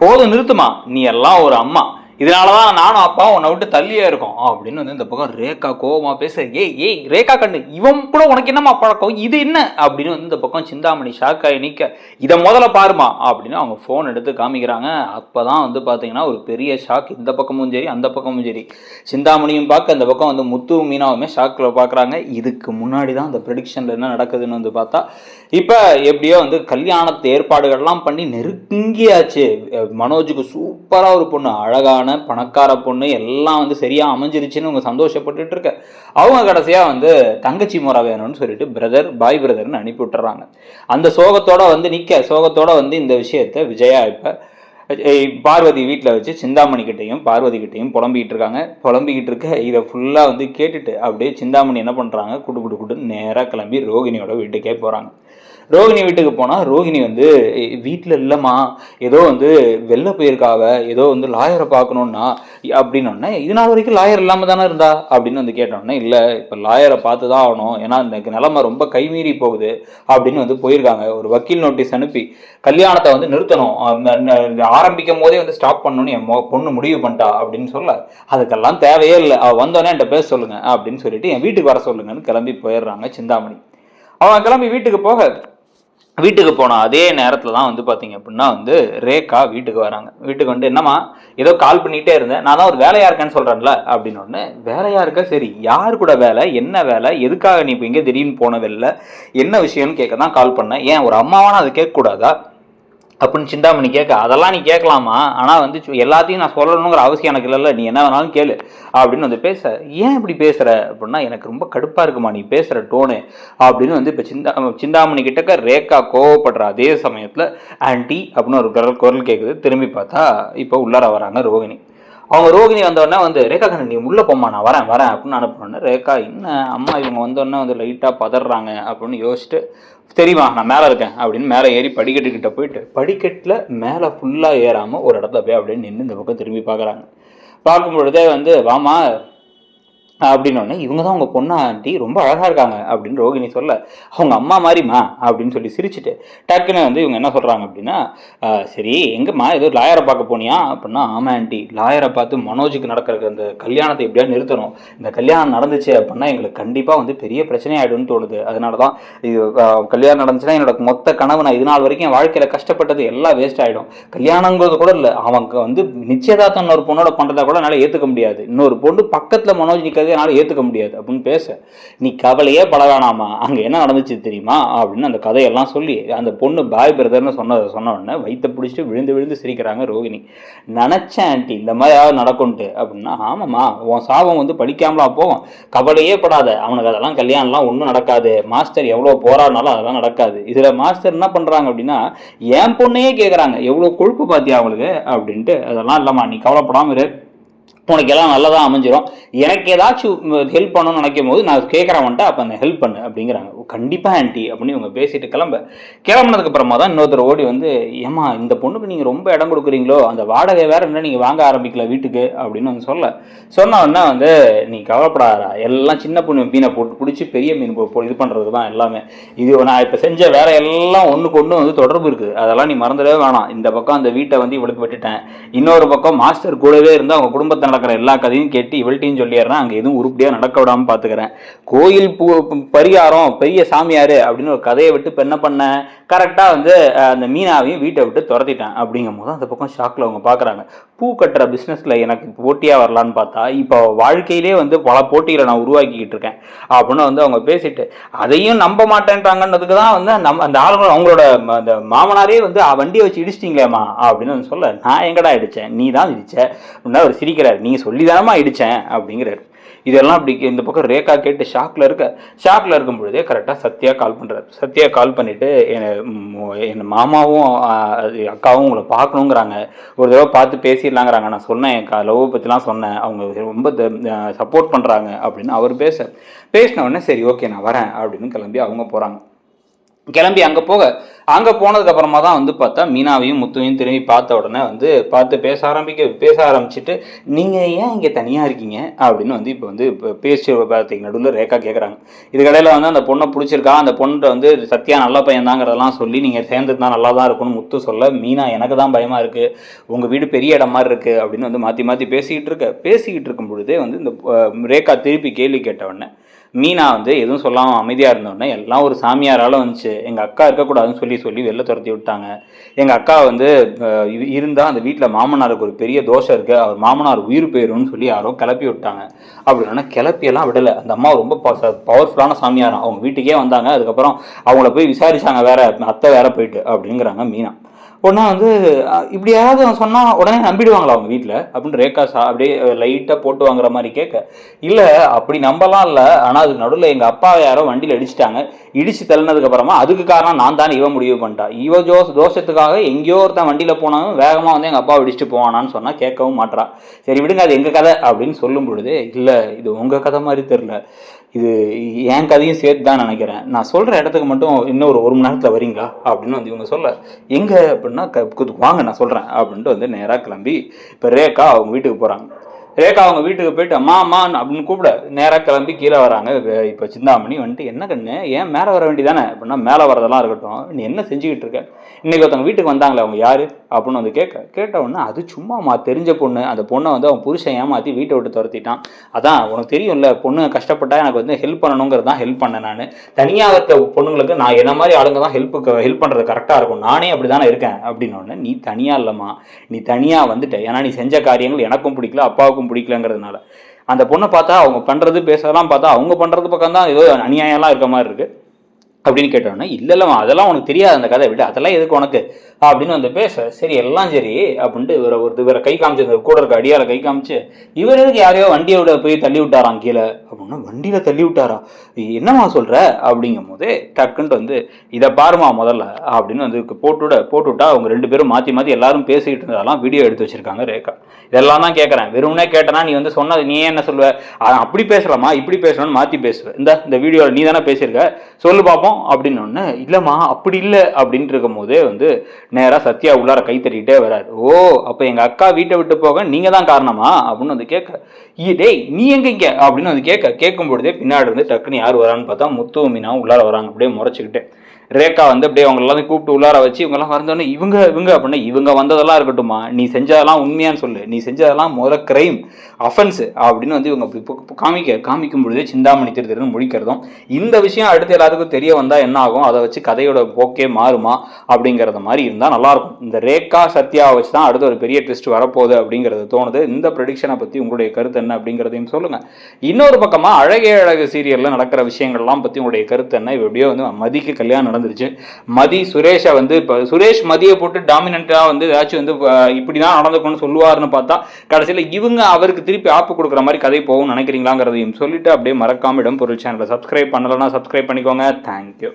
போதும் நிறுத்துமா, நீ எல்லாம் ஒரு அம்மா, இதனாலதான் நானும் அப்பாவும் உன்னை விட்டு தள்ளியே இருக்கோம் அப்படின்னு வந்து இந்த பக்கம் ரேகா கோவமா பேச, ஏய் ஏய் ரேகா கண்ணு, இவன் கூட உனக்கு என்னமா பழக்கம், இது என்ன அப்படின்னு வந்து இந்த பக்கம் சிந்தாமணி ஷாக் ஆகி நிக்க, இதை முதல்ல பாருமா அப்படின்னு அவங்க போன் எடுத்து காமிக்கிறாங்க. அப்பதான் வந்து பாத்தீங்கன்னா ஒரு பெரிய ஷாக், இந்த பக்கமும் சரி அந்த பக்கமும் சரி. சிந்தாமணியும் பார்க்க இந்த பக்கம் வந்து முத்து மீனாவுமே ஷாக்ல பாக்குறாங்க. இதுக்கு முன்னாடி தான் அந்த ப்ரெடிக்ஷன்ல என்ன நடக்குதுன்னு வந்து பார்த்தா, இப்ப எப்படியோ வந்து கல்யாணத்து ஏற்பாடுகள்லாம் பண்ணி நெருங்கியாச்சு. மனோஜுக்கு சூப்பரா ஒரு பொண்ணு, அழகான பணக்கார பொண்ணு, எல்லாம் வந்து சரியா அமைஞ்சிருச்சுன்னு அவங்க சந்தோஷப்பட்டுட்டு இருக்க, அவங்க கடைசியா வந்து தங்கச்சி முறை வேணும்னு சொல்லிட்டு பிரதர் பாய் பிரதர்னு அனுப்பி விட்டுறாங்க. அந்த சோகத்தோட வந்து நிக்க, சோகத்தோட வந்து இந்த விஷயத்த விஜயா இப்ப பார்வதி வீட்டில் வச்சு சிந்தாமணி கிட்டையும் பார்வதி கிட்டையும் புலம்பிக்கிட்டு இருக்காங்க. புலம்பிக்கிட்டு இருக்க இதை ஃபுல்லாக வந்து கேட்டுட்டு அப்படியே சிந்தாமணி என்ன பண்ணுறாங்க, குடு குடு குடுன்னு நேராக கிளம்பி ரோகிணியோட வீட்டுக்கே போகிறாங்க. ரோகிணி வீட்டுக்கு போனால் ரோகிணி வந்து வீட்டில் இல்லைம்மா, ஏதோ வந்து வெளில போயிருக்காவ, ஏதோ வந்து லாயரை பார்க்கணுன்னா அப்படின்னோடனே, இது நாள் வரைக்கும் லாயர் இல்லாமல் தானே இருந்தா அப்படின்னு வந்து கேட்டோன்னே, இல்லை இப்போ லாயரை பார்த்து தான் ஆகணும், ஏன்னா இந்த நிலைமை ரொம்ப கைமீறி போகுது அப்படின்னு வந்து போயிருக்காங்க. ஒரு வக்கீல் நோட்டீஸ் அனுப்பி கல்யாணத்தை வந்து நிறுத்தணும், ஆரம்பிக்கும் போதே வந்து ஸ்டாப் பண்ணணும்னு என் பொண்ணு முடிவு பண்ணிட்டா அப்படின்னு சொல்ல, அதுக்கெல்லாம் தேவையே இல்லை, அவள் வந்தோடனே என்கிட்ட பேச சொல்லுங்க அப்படின்னு சொல்லிட்டு என் வீட்டுக்கு வர சொல்லுங்கன்னு கிளம்பி போயிடுறாங்க சிந்தாமணி. அவன் கிளம்பி வீட்டுக்கு போக, வீட்டுக்கு போனால் அதே நேரத்தில் தான் வந்து பார்த்தீங்க அப்படின்னா வந்து ரேகா வீட்டுக்கு வராங்க. வீட்டுக்கு வந்து என்னம்மா ஏதோ கால் பண்ணிகிட்டே இருந்தேன், நான் தான் ஒரு வேலையாக இருக்கேன்னு சொல்கிறேன்ல அப்படின்னு ஒன்று. வேலையாக இருக்க, சரி யார் கூட வேலை, என்ன வேலை, எதுக்காக நீ இப்போ இங்கே திடீர்னு போனதில்லை, என்ன விஷயம்னு கேட்க தான் கால் பண்ணேன், ஏன் ஒரு அம்மாவான அதை கேட்கக்கூடாதா அப்படின்னு சிந்தாமணி கேட்க, அதெல்லாம் நீ கேட்கலாமா, ஆனால் வந்து எல்லாத்தையும் நான் சொல்லணுங்கிற அவசியம் எனக்கு இல்லைல்ல, நீ என்ன வேணாலும் கேளு அப்படின்னு வந்து பேச, ஏன் இப்படி பேசுகிற அப்படின்னா, எனக்கு ரொம்ப கடுப்பாக இருக்குமா நீ பேசுகிற டோனு அப்படின்னு வந்து இப்போ சிந்தாமணி கிட்டக்க ரேகா கோவப்படுற அதே சமயத்தில் ஆன்டி அப்படின்னு ஒரு குரல் கேட்குது. திரும்பி பார்த்தா இப்போ உள்ளார வராங்க ரோகிணி. அவங்க ரோகிணி வந்தோடனே வந்து, ரேகா கண்ணு நீ உள்ளே போம்மா, நான் வரேன் வரேன் அப்படின்னு அனுப்பினோடனே, ரேகா என்ன அம்மா இவங்க வந்தோடனே வந்து லைட்டாக பதறாங்க அப்படின்னு யோசிச்சுட்டு, தெரியுமா நான் மேலே இருக்கேன் அப்படின்னு மேலே ஏறி படிக்கட்டுக்கிட்ட போயிட்டு, படிக்கட்டில் மேலே ஃபுல்லாக ஏறாமல் ஒரு இடத்துல போய் அப்படின்னு நின்று இந்த பக்கம் திரும்பி பார்க்குறாங்க. பார்க்கும் பொழுதே வந்து, வாமா அப்படின்னோடனே, இவங்க தான் உங்கள் பொண்ணா ஆண்டி, ரொம்ப அழகாக இருக்காங்க அப்படின்னு ரோகிணி சொல்ல, அவங்க அம்மா மாதிரிமா அப்படின்னு சொல்லி சிரிச்சுட்டு டக்குன்னு வந்து இவங்க என்ன சொல்கிறாங்க அப்படின்னா, சரி எங்கம்மா ஏதோ லாயரை பார்க்க போனியா அப்படின்னா, ஆமாம் ஆண்டி, லாயரை பார்த்து மனோஜுக்கு நடக்கிற அந்த கல்யாணத்தை எப்படியா நிறுத்தணும், இந்த கல்யாணம் நடந்துச்சு அப்படின்னா எங்களுக்கு கண்டிப்பாக வந்து பெரிய பிரச்சனை ஆகிடும்னு தோணுது, அதனால தான் இது கல்யாணம் நடந்துச்சுன்னா என்னோட மொத்த கனவு, நான் இது நாள் வரைக்கும் என் வாழ்க்கையில் கஷ்டப்பட்டது எல்லாம் வேஸ்ட் ஆகிடும், கல்யாணங்கிறது கூட இல்லை, அவங்க வந்து நிச்சயதார்த்தம் இன்னொரு பொண்ணோட பண்ணுறதா கூட என்னால் ஏற்றுக்க முடியாது, இன்னொரு பொண்ணு பக்கத்தில் மனோஜ் நிற்கிறது என்னால் ஏற்றுக்க முடியாது அப்படின்னு பேச, நீ கவலையே பட வேணாமா, அங்கே என்ன நடந்துச்சு தெரியுமா அப்படின்னு அந்த கதையெல்லாம் சொல்லி அந்த பொண்ணு பாய் பிரதர்னு சொன்ன உடனே வயிற்ற பிடிச்சிட்டு விழுந்து விழுந்து சிரிக்கிறாங்க ரோகிணி. நினச்சேன் ஆண்டி இந்த மாதிரி யாராவது நடக்கும்ட்டு அப்படின்னா, ஆமாம்மா உன் சாபம் வந்து படிக்காமலா போகும், கவலையே படாத, அவனுக்கு அதெல்லாம் கல்யாணம்லாம் ஒன்றும் நடக்காது, மாஸ்டர் எவ்வளோ போராடினாலும் அதெல்லாம் நடக்காது. இதில் மாஸ்டர் என்ன பண்ணுறாங்க அப்படின்னா, என் பொண்ணையே கேட்குறாங்க எவ்வளோ கொழுப்பு பார்த்தியா அவளுக்கு அப்படின்ட்டு, அதெல்லாம் இல்லைம்மா நீ கவலைப்படாமல் இரு, உனக்கு எல்லாம் நல்லதாக அமைஞ்சிடும், எனக்கு ஏதாச்சும் ஹெல்ப் பண்ணணும்னு நினைக்கும் போது நான் கேட்குறவன்ட்டு அப்போ அந்த ஹெல்ப் பண்ணு அப்படிங்கிறாங்க. கண்டிப்பாக ஆண்டி அப்படின்னு இவங்க பேசிட்டு கிளம்புனதுக்கு அப்புறமா தான் இன்னொருத்தர் ஓடி வந்து, ஏமா இந்த பொண்ணுக்கு நீங்கள் ரொம்ப இடம் கொடுக்குறீங்களோ, அந்த வாடகை வேற என்ன நீங்கள் வாங்க ஆரம்பிக்கல வீட்டுக்கு அப்படின்னு வந்து சொன்ன உடனே வந்து, நீ கவலைப்படாதா, எல்லாம் சின்ன பொண்ணு மீனை போட்டு பிடிச்சி பெரிய மீன் இது பண்ணுறது தான் எல்லாமே, இது நான் இப்போ செஞ்ச வேற எல்லாம் ஒன்றுக்கு ஒன்று வந்து தொடர்பு இருக்குது, அதெல்லாம் நீ மறந்துடவே வேணாம், இந்த பக்கம் அந்த வீட்டை வந்து இவளுக்கு விட்டுட்டேன், இன்னொரு பக்கம் மாஸ்டர் கூடவே இருந்து அவங்க குடும்பத்தை நடக்கிற எல்லா கதையும் கேட்டு இவள்கிட்டையும் சொல்லிடுறேன், அங்கே எதுவும் உருப்படியாக நடக்க விடாமல் பார்த்துக்கிறேன், கோயில் பரிகாரம் பெரிய சாமியாரு அப்படின்னு ஒரு கதையை விட்டு இப்போ என்ன பண்ண, கரெக்டாக வந்து அந்த மீனாவையும் வீட்டை விட்டு துரத்திட்டேன் அப்படிங்கும் போது அந்த பக்கம் ஷாக்கில் அவங்க பார்க்குறாங்க. பூ கட்டுற பிஸ்னஸில் எனக்கு போட்டியாக வரலான்னு பார்த்தா இப்போ வாழ்க்கையிலே வந்து பல போட்டிகளை நான் உருவாக்கிக்கிட்டு இருக்கேன் அப்படின்னு வந்து அவங்க பேசிட்டு, அதையும் நம்ப மாட்டேன்ட்டாங்கன்றதுக்கு தான் வந்து அந்த ஆளுங்க அவங்களோட அந்த மாமனாரே வந்து வண்டியை வச்சு இடிச்சிட்டிங்களேம்மா அப்படின்னு வந்து சொல்ல, நான் எங்கடா இடித்தேன், நீ தான் இடிச்ச அப்படின்னா அவர் சிரிக்கிறார், நீங்கள் சொல்லி தானமா இடித்தேன் அப்படிங்கிறார். இதெல்லாம் அப்படி இந்த பக்கம் ரேகா கேட்டு ஷாக்கில் இருக்கும் பொழுதே கரெக்டாக சத்யா கால் பண்ணுறாரு. சத்யா கால் பண்ணிவிட்டு, என் மாமாவும் அக்காவும் உங்களை பார்க்கணுங்கிறாங்க, ஒரு தடவை பார்த்து பேசிடலாங்கிறாங்க, நான் சொன்னேன் என் லவ் பற்றிலாம் சொன்னேன், அவங்க ரொம்ப சப்போர்ட் பண்ணுறாங்க அப்படின்னு அவர் பேசின உடனே, சரி ஓகே நான் வரேன் அப்படின்னு கிளம்பி அவங்க போகிறாங்க. கிளம்பி அங்கே போனதுக்கப்புறமா தான் வந்து பார்த்தா மீனாவையும் முத்துவையும் திரும்பி பார்த்த உடனே வந்து பார்த்து பேச ஆரம்பிச்சுட்டு நீங்கள் ஏன் இங்கே தனியாக இருக்கீங்க அப்படின்னு வந்து இப்போ பேசி பார்த்தீங்க நடுவில் ரேகா கேட்குறாங்க. இதுக்கடையில் வந்து அந்த பொண்ணை பிடிச்சிருக்கா, அந்த பொண்ணை வந்து சத்யா நல்ல பையன்தாங்கிறதெல்லாம் சொல்லி நீங்கள் சேர்ந்துருந்தா நல்லா தான் இருக்கும்னு முத்து சொல்ல, மீனா எனக்கு தான் பயமாக இருக்குது, உங்கள் வீடு பெரிய இடம் மாதிரி இருக்குது அப்படின்னு வந்து மாற்றி பேசிக்கிட்டு இருக்கும் பொழுதே வந்து இந்த ரேகா திருப்பி கேள்வி கேட்டவுடனே மீனா வந்து எதுவும் சொல்லாமல் அமைதியாக இருந்தோடனே எல்லாம் ஒரு சாமியாரால் வந்துச்சு, எங்கள் அக்கா இருக்கக்கூடாதுன்னு சொல்லி வெளில துரத்தி விட்டாங்க. எங்கள் அக்கா வந்து இருந்தால் அந்த வீட்டில் மாமனாருக்கு ஒரு பெரிய தோஷம் இருக்குது, அவர் மாமனார் உயிர் போயிரும்னு சொல்லி யாரோ கிளப்பி விட்டாங்க அப்படின்னா கிளப்பியெல்லாம் விடலை. அந்த அம்மா ரொம்ப பவர்ஃபுல்லான சாமியாரம், அவங்க வீட்டுக்கே வந்தாங்க, அதுக்கப்புறம் அவங்கள போய் விசாரிச்சாங்க, வேற அத்தை வேற போயிட்டு அப்படிங்கிறாங்க மீனா. உடனே வந்து இப்படி யாராவது சொன்னால் உடனே நம்பிடுவாங்களா அவங்க வீட்டில் அப்படின்னு ரேகா அப்படியே லைட்டாக போட்டு வாங்குற மாதிரி கேட்க, இல்லை அப்படி நம்பலாம் இல்லை, ஆனால் அதுக்கு நடுவில் எங்கள் அப்பாவை யாரோ வண்டியில் இடிச்சு தள்ளினதுக்கு அப்புறமா அதுக்கு காரணம் நான் தான் இவ முடிவு பண்ணிட்டா, இவ தோஷத்துக்காக எங்கேயோ ஒருத்தன் வண்டியில் போனாலும் வேகமாக வந்து எங்கள் அப்பாவை இடிச்சுட்டு போவானான்னு சொன்னால் கேட்கவும் மாட்டா. சரி விடுங்க, அது எங்கள் கதை அப்படின்னு சொல்லும் பொழுது, இல்லை இது உங்கள் கதை மாதிரி தெரில, இது என் கதையும் சேர்த்து தான் நினைக்கிறேன், நான் சொல்கிற இடத்துக்கு மட்டும் இன்னும் ஒரு மணி நேரத்தில் வரீங்களா அப்படின்னு வந்து இவங்க சொல்ல, எங்கே அப்படின்னா வாங்க நான் சொல்கிறேன் அப்படின்ட்டு வந்து நேராக கிளம்பி இப்போ ரேகா அவங்க வீட்டுக்கு போகிறாங்க. ரேகா அவங்க வீட்டுக்கு போயிட்டு அம்மா அப்படின்னு கூப்பிட நேராக கிளம்பி கீழே வராங்க. இப்போ சிந்தாமணி வந்துட்டு, என்ன கண்ணு ஏன் மேலே வர வேண்டியதானே அப்படின்னா, மேலே வரதெல்லாம் இருக்கட்டும், நீ என்ன செஞ்சுக்கிட்டு இருக்க, இன்றைக்கி ஒருத்தவங்க வீட்டுக்கு வந்தாங்களே அவங்க யார் அப்படின்னு வந்து கேட்ட உடனே, அது சும்மாம்மா தெரிஞ்ச பொண்ணு, அந்த பொண்ணை வந்து அவன் புருஷன் ஏமாற்றி வீட்டை விட்டு துரத்திட்டான், அதான் உனக்கு தெரியும்ல பொண்ணு கஷ்டப்பட்டா எனக்கு வந்து ஹெல்ப் பண்ணணுங்கிறது தான் ஹெல்ப் பண்ணேன், நான் தனியாக இருக்க பொண்ணுங்களுக்கு நான் என்ன மாதிரி ஆளுங்க தான் ஹெல்ப் பண்ணுறது கரெக்டாக இருக்கும், நானே அப்படி தானே இருக்கேன் அப்படின்னு. நீ தனியாக இல்லைம்மா, நீ தனியாக வந்துட்ட, ஏன்னா நீ செஞ்ச காரியங்கள் எனக்கும் பிடிக்கல அப்பாவுக்கும் பிடிக்கலங்கிறதுனால. அந்த பொண்ணை பார்த்தா அவங்க பண்றது பேசலாம் பார்த்தா அவங்க பண்றது பக்கம் தான் ஏதோ அநியாயம்லாம் இருக்க மாதிரி இருக்கு அப்படின்னு கேட்டோன்னா, இல்லைல்லம்மா அதெல்லாம் உனக்கு தெரியாது, அந்த கதை விட அதெல்லாம் எதுக்கு உனக்கு அப்படின்னு வந்து பேச, சரி எல்லாம் சரி அப்படின்ட்டு இவரை கை காமிச்சு கூட இருக்க அடியால கை காமிச்சு, இவர் எதுக்கு யாரையோ வண்டியை விட போய் தள்ளி விட்டாராம் கீழே அப்படின்னா, வண்டியில தள்ளி விட்டாரா என்னம்மா சொல்ற அப்படிங்கும் போது டக்குன்ட்டு வந்து இதை பாருமா முதல்ல அப்படின்னு வந்து போட்டுவிட்டா அவங்க ரெண்டு பேரும் மாற்றி எல்லாரும் பேசிக்கிட்டு இருந்தாலும் வீடியோ எடுத்து வச்சிருக்காங்க ரேகா. இதெல்லாம் தான் கேட்குறேன், வெறும்னே கேட்டனா நீ வந்து சொன்னது நீ என்ன சொல்லுவ, அப்படி பேசலாமா இப்படி பேசணும்னு மாற்றி பேசுவேன், இந்த வீடியோவில் நீ தானே பேசியிருக்க சொல்லு பார்ப்போம் அப்படின்னு ஒன்று, இல்லைம்மா அப்படி இல்லை அப்படின்ட்டு இருக்கும் போதே வந்து நேராக சத்யா உள்ளார கை தட்டிக்கிட்டே வராரு. ஓ அப்போ எங்கள் அக்கா வீட்டை விட்டு போக நீங்கள் தான் காரணமா அப்படின்னு வந்து கேட்க, டேய் நீ எங்கே இங்கே அப்படின்னு வந்து கேட்கும் பொழுதே பின்னாடி இருந்து டக்குன்னு யார் வரான்னு பார்த்தா முத்து மீனாவும் உள்ளார வராங்க. அப்படியே முறைச்சிக்கிட்டே ரேகா வந்து அப்படியே அவங்க எல்லாத்தையும் கூப்பிட்டு உள்ளார வச்சு இவங்கெல்லாம் வந்தோடனே இவங்க அப்படின்னா, இவங்க வந்ததெல்லாம் இருக்கட்டுமா, நீ செஞ்சதெல்லாம் உண்மையான்னு சொல்லு, நீ செஞ்சதெல்லாம் முதல்ல கிரைம் அஃபென்ஸு அப்படின்னு வந்து இவங்க காமிக்கும் பொழுதே சிந்தாமணி திருன்னு முடிக்கிறதும், இந்த விஷயம் அடுத்து எல்லாத்துக்கும் தெரிய வந்தால் என்ன ஆகும், அதை வச்சு கதையோட போக்கே மாறுமா அப்படிங்கிறத மாதிரி இருந்தால் நல்லாயிருக்கும். இந்த ரேகா சத்யாவை வச்சு தான் அடுத்து ஒரு பெரிய ட்விஸ்ட் வரப்போகுது அப்படிங்கிறது தோணுது. இந்த ப்ரெடிக்ஷனை பற்றி உங்களுடைய கருத்து என்ன அப்படிங்கிறதையும் சொல்லுங்கள். இன்னொரு பக்கமாக அழகு சீரியலில் நடக்கிற விஷயங்கள்லாம் பற்றி உங்களுடைய கருத்து என்ன. எப்படியோ வந்து மதிக்கு கல்யாணம் நடந்துருச்சு, மதி சுரேஷை வந்து இப்போ சுரேஷ் மதியை போட்டு டாமினண்ட்டாக வந்து ஏதாச்சும் வந்து இப்படி தான் நடந்துக்கணும்னு சொல்லுவாருன்னு பார்த்தா கடைசியில் இவங்க அவருக்கு திருப்பி ஆப்பு கொடுக்குற மாதிரி கதை போகும்னு நினைக்கிறீங்களாங்கிறதையும் சொல்லிட்டு அப்படியே மறக்காம இடம் பொருள் சேனலை சப்ஸ்கிரைப் பண்ணலைன்னா சப்ஸ்கிரைப் பண்ணிக்கோங்க. தேங்க்யூ.